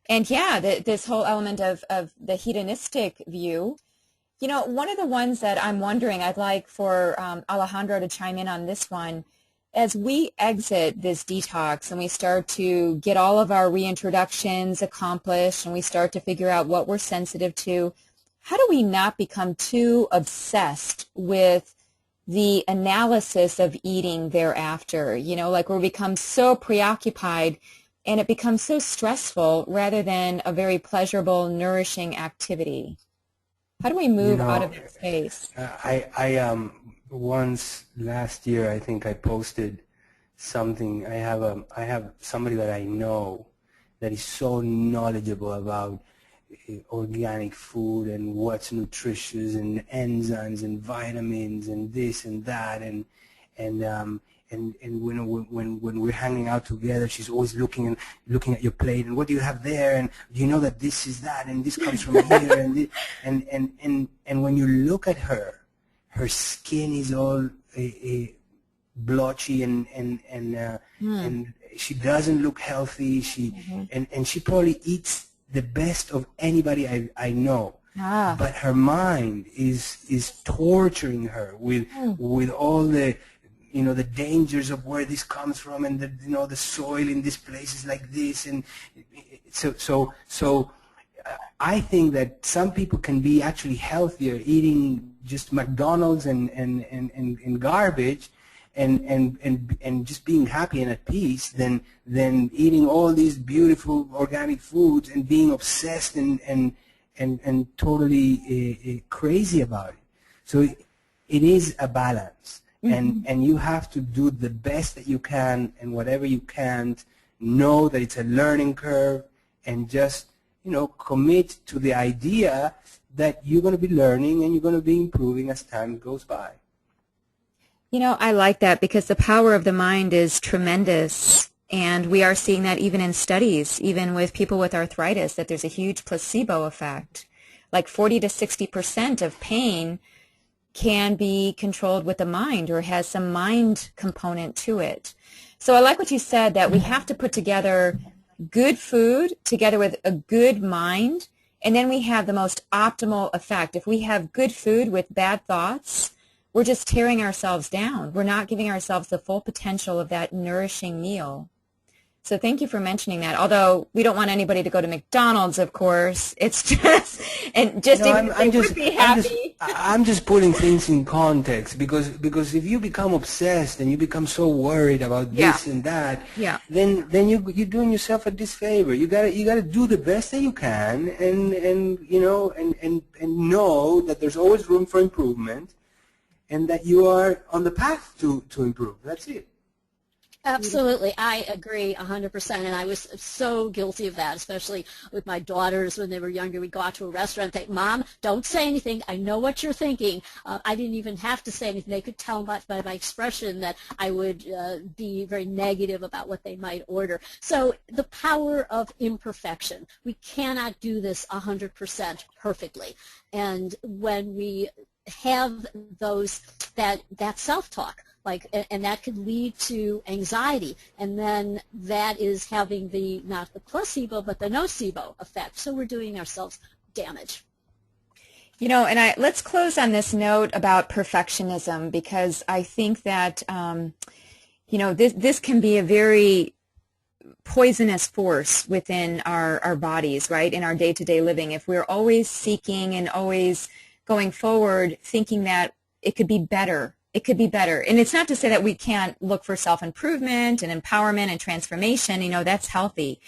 A: And yeah, this whole element of the hedonistic view. You know, one of the ones that I'm wondering, I'd like for Alejandro to chime in on this one, as we exit this detox and we start to get all of our reintroductions accomplished and we start to figure out what we're sensitive to, how do we not become too obsessed with the analysis of eating thereafter? You know, like we become so preoccupied and it becomes so stressful rather than a very pleasurable, nourishing activity. How do we move out of that space?
C: I once last year, I think I posted something. I have somebody that I know that is so knowledgeable about organic food and what's nutritious and enzymes and vitamins and this and that, and when we're hanging out together, she's always looking at your plate and what do you have there, and do you know that this is that and this comes from here, and this, and when you look at her skin is all blotchy and she doesn't look healthy. And she probably eats the best of anybody I know. But her mind is torturing her with all the the dangers of where this comes from, and the soil in this place is like this, and so I think that some people can be actually healthier eating just McDonald's and garbage, and just being happy and at peace than eating all these beautiful organic foods and being obsessed and totally crazy about it. So it is a balance, and you have to do the best that you can, and whatever you can't, know that it's a learning curve, and just commit to the idea that you're going to be learning and you're going to be improving as time goes by.
A: I like that, because the power of the mind is tremendous, and we are seeing that even in studies, even with people with arthritis, that there's a huge placebo effect. Like 40 to 60% of pain can be controlled with the mind, or has some mind component to it. So I like what you said, that we have to put together good food together with a good mind, and then we have the most optimal effect. If we have good food with bad thoughts, we're just tearing ourselves down. We're not giving ourselves the full potential of that nourishing meal. So thank you for mentioning that. Although we don't want anybody to go to McDonald's, of course. It's just, and just even if they would be happy.
C: I'm just putting things in context, because if you become obsessed and you become so worried about this and that, then you're doing yourself a disfavor. You gotta do the best that you can, and know that there's always room for improvement, and that you are on the path to improve. That's it.
B: Absolutely. I agree 100%. And I was so guilty of that, especially with my daughters when they were younger. We'd go out to a restaurant and think, Mom, don't say anything. I know what you're thinking. I didn't even have to say anything. They could tell by my expression that I would be very negative about what they might order. So the power of imperfection. We cannot do this 100% perfectly. And when we have that self-talk, and that could lead to anxiety, and then that is having not the placebo but the nocebo effect. So we're doing ourselves damage.
A: And let's close on this note about perfectionism, because I think that this can be a very poisonous force within our bodies, right, in our day-to-day living. If we're always seeking and always going forward thinking that it could be better. It could be better. And it's not to say that we can't look for self-improvement and empowerment and transformation. That's healthy.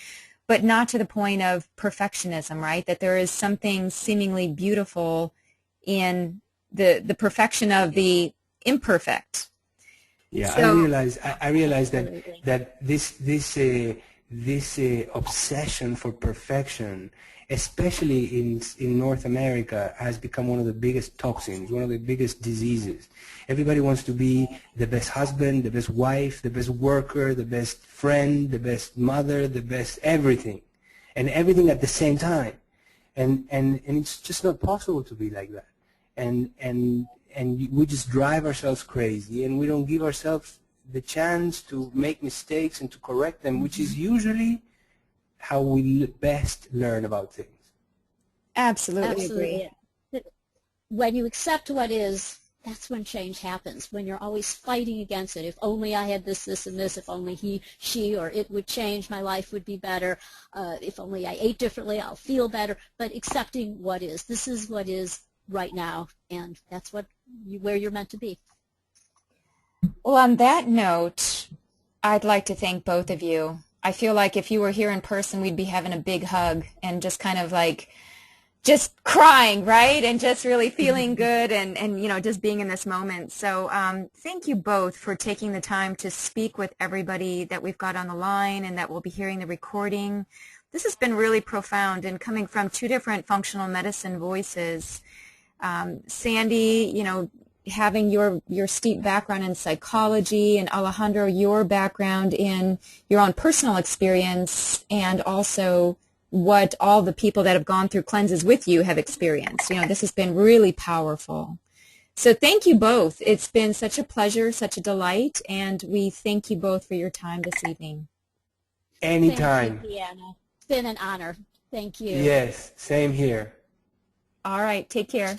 A: But not to the point of perfectionism, right? That there is something seemingly beautiful in the perfection of the imperfect.
C: Yeah, so, I realize that this obsession for perfection, especially in North America, has become one of the biggest toxins, one of the biggest diseases. Everybody wants to be the best husband, the best wife, the best worker, the best friend, the best mother, the best everything, and everything at the same time. And it's just not possible to be like that. And we just drive ourselves crazy, and we don't give ourselves the chance to make mistakes and to correct them, which is usually how we best learn about things.
A: Absolutely agree.
B: When you accept what is, that's when change happens. When you're always fighting against it. If only I had this, this, and this. If only he, she, or it would change, my life would be better. If only I ate differently, I'll feel better. But accepting what is. This is what is right now, and that's where you're meant to be.
A: Well, on that note, I'd like to thank both of you. I feel like if you were here in person, we'd be having a big hug and just kind of just crying, right? And just really feeling good and just being in this moment. So thank you both for taking the time to speak with everybody that we've got on the line and that will be hearing the recording. This has been really profound, and coming from two different functional medicine voices. Sandy, having your steep background in psychology, and Alejandro, your background in your own personal experience, and also what all the people that have gone through cleanses with you have experienced. This has been really powerful. So thank you both. It's been such a pleasure, such a delight, and we thank you both for your time this evening.
C: Anytime.
B: Thank you, Deanna. It's been an honor. Thank you.
C: Yes, same here.
A: All right, take care.